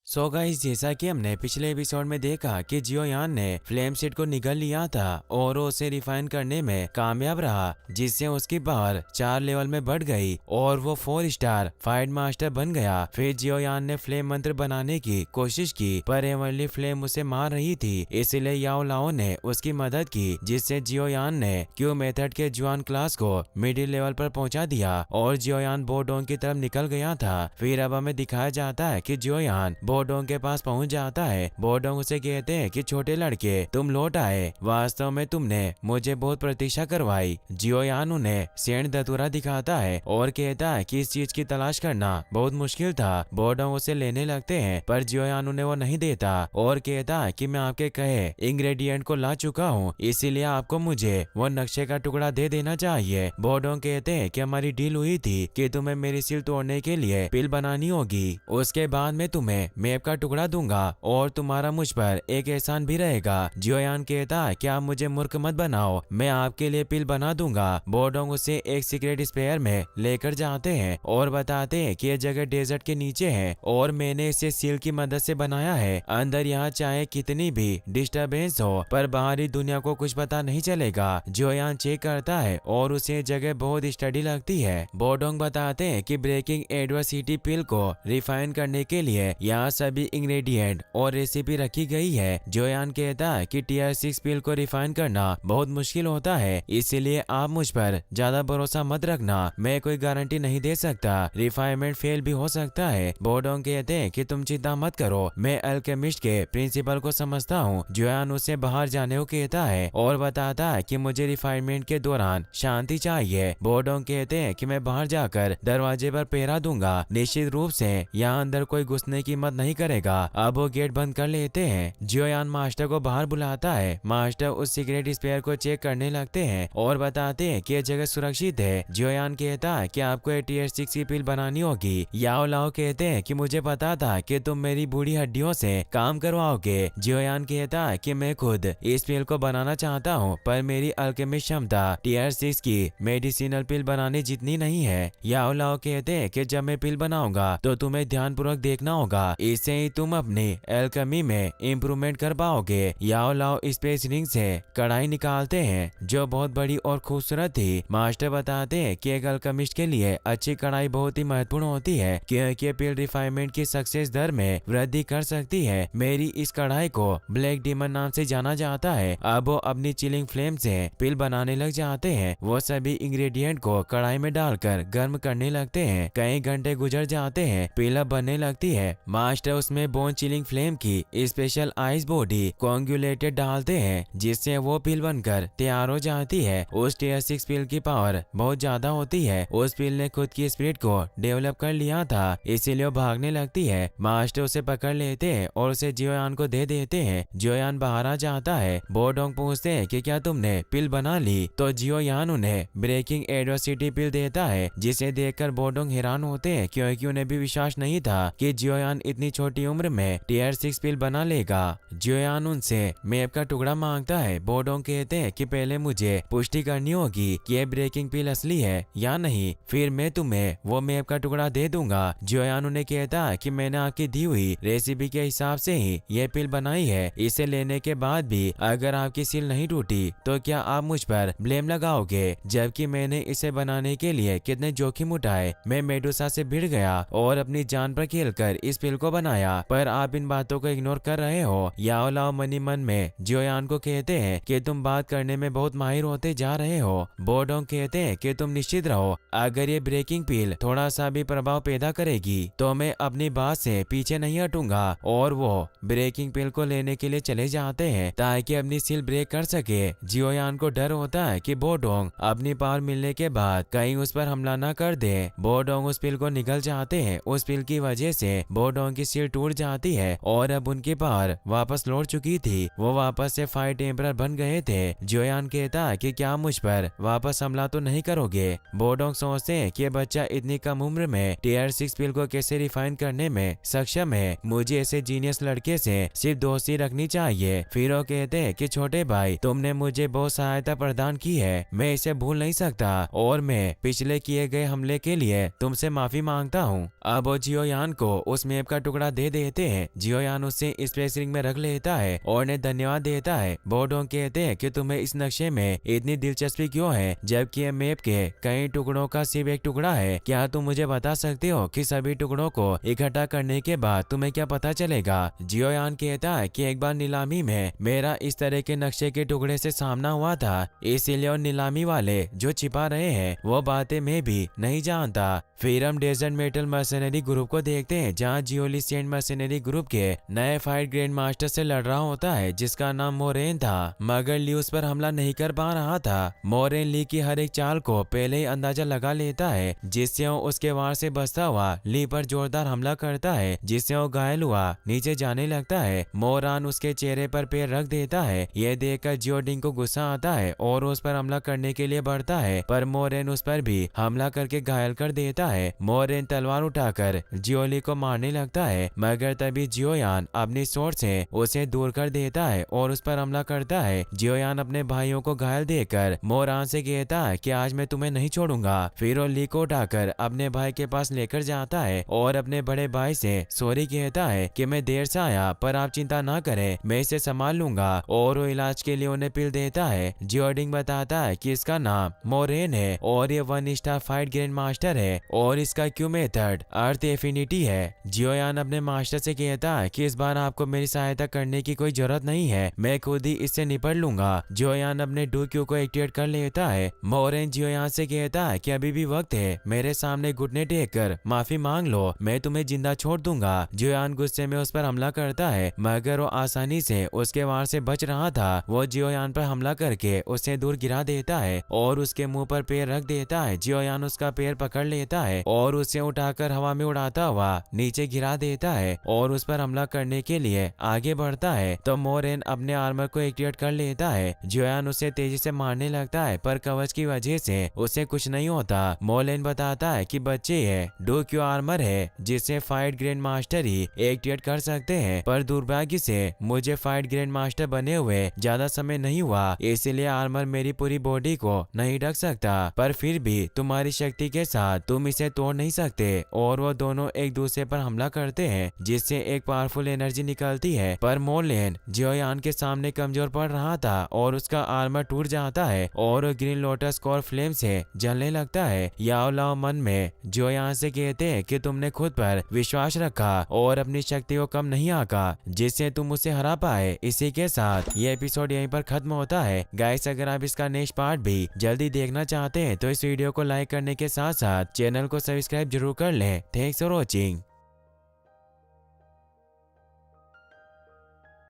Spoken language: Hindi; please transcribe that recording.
सो गाइस, जैसा कि हमने पिछले एपिसोड में देखा कि जियोयान ने फ्लेम सीड को निगल लिया था और वो उसे रिफाइन करने में कामयाब रहा, जिससे उसकी पावर 4 लेवल में बढ़ गई और वो 4 स्टार फाइट मास्टर बन गया। फिर जियोयान ने फ्लेम मंत्र बनाने की कोशिश की, पर एवरली फ्लेम उसे मार रही थी, इसलिए याओ लाओ ने उसकी मदद की, जिससे जियोयान ने क्यू मेथड के जुआन क्लास को मिडिल लेवल पर पहुंचा दिया और जियोयान बोडोंग की तरफ निकल गया था। फिर अब हमें दिखाया जाता है कि जियोयान बोडोंग के पास पहुंच जाता है। बोडोंग उसे कहते हैं कि छोटे लड़के, तुम लौट आए, वास्तव में तुमने मुझे बहुत प्रतीक्षा करवाई। जियोयान उन्हें सेंट धतूरा दिखाता है और कहता है कि इस चीज की तलाश करना बहुत मुश्किल था। बोडोंग उसे लेने लगते हैं, पर जियोयान उन्हें वो नहीं देता और कहता है कि मैं आपके कहे इंग्रेडिएंट को ला चुका हूँ, इसीलिए आपको मुझे वो नक्शे का टुकड़ा दे देना चाहिए। बोडोंग कहते हैं कि हमारी डील हुई थी कि तुम्हें मेरी सील तोड़ने के लिए पिल बनानी होगी, उसके बाद मैं तुम्हें मैप का टुकड़ा दूंगा और तुम्हारा मुझ पर एक एहसान भी रहेगा। जियोयान कहता है कि आप मुझे मूर्ख मत बनाओ, मैं आपके लिए पिल बना दूंगा। बोडोंग उसे एक सीक्रेट स्पेयर में लेकर जाते हैं और बताते हैं कि यह जगह डेजर्ट के नीचे है और मैंने इसे सील की मदद से बनाया है। अंदर यहाँ चाहे कितनी भी डिस्टरबेंस हो, पर बाहरी दुनिया को कुछ पता नहीं चलेगा। जियोयान चेक करता है और उसे जगह बहुत स्टडी लगती है। बोडोंग बताते हैं कि ब्रेकिंग एडवर्सिटी पिल को रिफाइन करने के लिए यहाँ सभी इंग्रेडिएंट और रेसिपी रखी गई है। जियोयान कहता है कि टीयर 6 पिल को रिफाइन करना बहुत मुश्किल होता है, इसीलिए आप मुझ पर ज्यादा भरोसा मत रखना, मैं कोई गारंटी नहीं दे सकता, रिफाइनमेंट फेल भी हो सकता है। बोडोंग कहते हैं कि तुम चिंता मत करो, मैं अल्केमिस्ट के प्रिंसिपल को समझता हूँ। जियोयान उसे बाहर जाने को कहता है और बताता है कि मुझे रिफाइनमेंट के दौरान शांति चाहिए। बोडोंग कहते हैं कि मैं बाहर जाकर दरवाजे पर पहरा दूंगा, निश्चित रूप से यहाँ अंदर कोई घुसने की हिम्मत नहीं करेगा। अब वो गेट बंद कर लेते हैं। जियोयान मास्टर को बाहर बुलाता है। मास्टर उस सीक्रेट स्पेयर को चेक करने लगते हैं और बताते हैं कि यह जगह सुरक्षित है। जियोयान कहता है कि आपको टीयर 6 की पिल बनानी होगी। याओ लाओ कहते हैं कि मुझे पता था कि तुम मेरी बूढ़ी हड्डियों से काम करवाओगे। जियोयान कहता है कि मैं खुद इस पिल को बनाना चाहता हूँ, पर मेरी अल्केमिस्ट क्षमता टीयर 6 की मेडिसिनल पिल बनाने जितनी नहीं है। याओ लाओ कहते हैं कि जब मैं पिल बनाऊंगा तो तुम्हें ध्यानपूर्वक देखना होगा, इससे ही तुम अपनी एल्केमी में इम्प्रूवमेंट कर पाओगे। याओ लाओ स्पेस रिंग से कढ़ाई निकालते हैं जो बहुत बड़ी और खूबसूरत थी। मास्टर बताते हैं कि एक अल्केमिस्ट के लिए अच्छी कढ़ाई बहुत ही महत्वपूर्ण होती है, क्योंकि पिल रिफाइनमेंट की सक्सेस दर में वृद्धि कर सकती है। मेरी इस कढ़ाई को ब्लैक डीमन नाम से जाना जाता है। अब वो अपनी चिलिंग फ्लेम से पिल बनाने लग जाते हैं। वो सभी इंग्रेडिएंट को कढ़ाई में डालकर गर्म करने लगते हैं। कई घंटे गुजर जाते हैं, पिल अब बनने लगती है। मास्टर उसमें बोन चिलिंग फ्लेम की स्पेशल आइस बॉडी कोंगुलेटेड डालते हैं, जिससे वो पिल बनकर तैयार हो जाती है। उस टीयर 6 पिल की पावर बहुत ज्यादा होती है। उस पिल ने खुद की स्पिरिट को डेवलप कर लिया था, इसीलिए वो भागने लगती है। मास्टर उसे पकड़ लेते हैं और उसे जियोयान को दे देते हैं। जियोयान बाहर आ जाता है। बोडोंग पूछते हैं कि क्या तुमने पिल बना ली, तो जियोयान उन्हें ब्रेकिंग एडवर्सिटी पिल देता है, जिसे देखकर बोडोंग हैरान होते हैं, क्योंकि उन्हें भी विश्वास नहीं था कि जियोयान इतनी छोटी उम्र में टीयर 6 पिल बना लेगा। जियोयान उनसे मैप का टुकड़ा मांगता है। बोडोंग कहते हैं कि पहले मुझे पुष्टि करनी होगी कि ये ब्रेकिंग पिल असली है या नहीं, फिर मैं तुम्हें वो मैप का टुकड़ा दे दूंगा। जियोयान उन्हें कहता है कि मैंने आपकी दी हुई रेसिपी के हिसाब से ही ये पिल बनाई है, इसे लेने के बाद भी अगर आपकी सील नहीं टूटी तो क्या आप मुझ पर ब्लेम लगाओगे, जबकि मैंने इसे बनाने के लिए कितने जोखिम उठाए। मैं मेडुसा से भिड़ गया और अपनी जान पर खेलकर इस पिल को बनाया, पर आप इन बातों को इग्नोर कर रहे हो। याओ लाओ मनी मन में जियोयान को कहते हैं कि तुम बात करने में बहुत माहिर होते जा रहे हो। बोडोंग कहते हैं कि तुम निश्चित रहो, अगर ये ब्रेकिंग पिल थोड़ा सा भी प्रभाव पैदा करेगी तो मैं अपनी बात से पीछे नहीं हटूंगा। और वो ब्रेकिंग पिल को लेने के लिए चले जाते हैं ताकि अपनी सील ब्रेक कर सके। जियोयान को डर होता है कि बोडोंग अपनी पावर मिलने के बाद कहीं उस पर हमला न कर दे। बोडोंग उस पिल को निगल जाते हैं। उस पिल की वजह से बोडोंग की सील टूट जाती है और अब उनकी पावर वापस लौट चुकी थी। वो वापस से फाइट एम्परर बन गए थे। जियोयान कहता है कि क्या मुझ पर वापस हमला तो नहीं करोगे। बोडोंग सोचते हैं कि बच्चा इतनी कम उम्र में टीयर 6 पिल को कैसे रिफाइन करने में सक्षम है, मुझे ऐसे जीनियस लड़के से सिर्फ दोस्ती रखनी चाहिए। फिर वो कहते हैं कि छोटे भाई, तुमने मुझे बहुत सहायता प्रदान की है, मैं इसे भूल नहीं सकता और मैं पिछले किए गए हमले के लिए तुमसे माफी मांगता हूँ। अब वो जियोयान को उस मैप का टुकड़ा टुकड़ा दे देते हैं। जियोयान उसे स्पेस रिंग में रख लेता है और उन्हें धन्यवाद देता है। बोडोंग कहते हैं कि तुम्हें इस नक्शे में इतनी दिलचस्पी क्यों है जबकि ये मैप के कई टुकड़ों का सिर्फ एक टुकड़ा है। क्या तुम मुझे बता सकते हो कि सभी टुकड़ों को इकट्ठा करने के बाद तुम्हें क्या पता चलेगा? जियोयान कहता है कि एक बार नीलामी में मेरा इस तरह के नक्शे के टुकड़े से सामना हुआ था, इसीलिए और नीलामी वाले जो छिपा रहे हैं वो बातें मैं भी नहीं जानता। फिर हम डेजर्ट मेटल मर्सनरी ग्रुप को देखते हैं जहां जियोली सेंट मर्सनरी ग्रुप के नए फाइट ग्रैंड मास्टर से लड़ रहा होता है जिसका नाम मोरेन था, मगर ली उस पर हमला नहीं कर पा रहा था। मोरेन ली की हर एक चाल को पहले ही अंदाजा लगा लेता है जिससे वो उसके वार से बचता हुआ ली पर जोरदार हमला करता है जिससे वो घायल हुआ नीचे जाने लगता है। मोरान उसके चेहरे पर पैर रख देता है। यह देखकर जियोडिंग को गुस्सा आता है और उस पर हमला करने के लिए बढ़ता है, पर मोरेन उस पर भी हमला करके घायल कर देता है। मोरेन तलवार उठाकर जियोली को मारने लगता है, मगर तभी जियोयान अपनी सोर्ड से उसे दूर कर देता है और उस पर हमला करता है। जियोयान अपने भाइयों को घायल देखकर मोरान से कहता है कि आज मैं तुम्हें नहीं छोड़ूंगा। फिर वो ली को उठाकर अपने भाई के पास लेकर जाता है और अपने बड़े भाई से सॉरी कहता है कि मैं देर से आया, पर आप चिंता ना करें, मैं इसे संभाल लूंगा, और वो इलाज के लिए उन्हें पिल देता है। जियोडिंग बताता है कि इसका नाम मोरेन है और ये 1 स्टार फाइट ग्रैंड मास्टर है और इसका क्यू मेथड अर्थ एफिनिटी है। जियोयान अपने मास्टर से कहता है कि इस बार आपको मेरी सहायता करने की कोई जरूरत नहीं है, मैं खुद ही इससे निपट लूंगा। जियोयान अपने डू क्यू को एक्टिवेट कर लेता है। मोरेन जियोयान से कहता है कि अभी भी वक्त है, मेरे सामने घुटने टेक कर माफी मांग लो, मैं तुम्हें जिंदा छोड़ दूंगा। जियोयान गुस्से में उस पर हमला करता है, मगर वो आसानी से उसके वार से बच रहा था। वो जियोयान पर हमला करके उसे दूर गिरा देता है और उसके मुंह पर पैर रख देता है। जियोयान उसका पैर पकड़ लेता है और उसे उठाकर हवा में उड़ाता हुआ नीचे गिरा देता है और उस पर हमला करने के लिए आगे बढ़ता है। तो मोरेन अपने आर्मर को एक्टिवेट कर लेता है। जियोयान उसे तेजी से मारने लगता है, पर कवच की वजह से उसे कुछ नहीं होता। मोरेन बताता है कि बच्चे ये डू क्यू आर्मर है जिसे फाइट ग्रैंड मास्टर ही एक्टिवेट कर सकते हैं, पर दुर्भाग्य से मुझे फाइट ग्रैंड मास्टर बने हुए ज्यादा समय नहीं हुआ, इसलिए आर्मर मेरी पूरी बॉडी को नहीं ढक सकता, पर फिर भी तुम्हारी शक्ति के साथ तुम इसे तोड़ नहीं सकते। और वो दोनों एक दूसरे पर हमला करते हैं जिससे एक पावरफुल एनर्जी निकलती है, पर मोरेन जियोयान के सामने कमजोर पड़ रहा था और उसका आर्मर टूट जाता है और ग्रीन लोटस कोर फ्लेम से जलने लगता है। याओ लाओ मन में जियोयान से कहते हैं कि तुमने खुद पर विश्वास रखा और अपनी शक्ति को कम नहीं आका जिससे तुम उसे हरा पाए। इसी के साथ ये एपिसोड यहीं पर खत्म होता है। गाइस, अगर आप इसका नेक्स्ट पार्ट भी जल्दी देखना चाहते हैं तो इस वीडियो को लाइक करने के साथ साथ चैनल को सब्सक्राइब जरूर कर लें। Thanks for watching.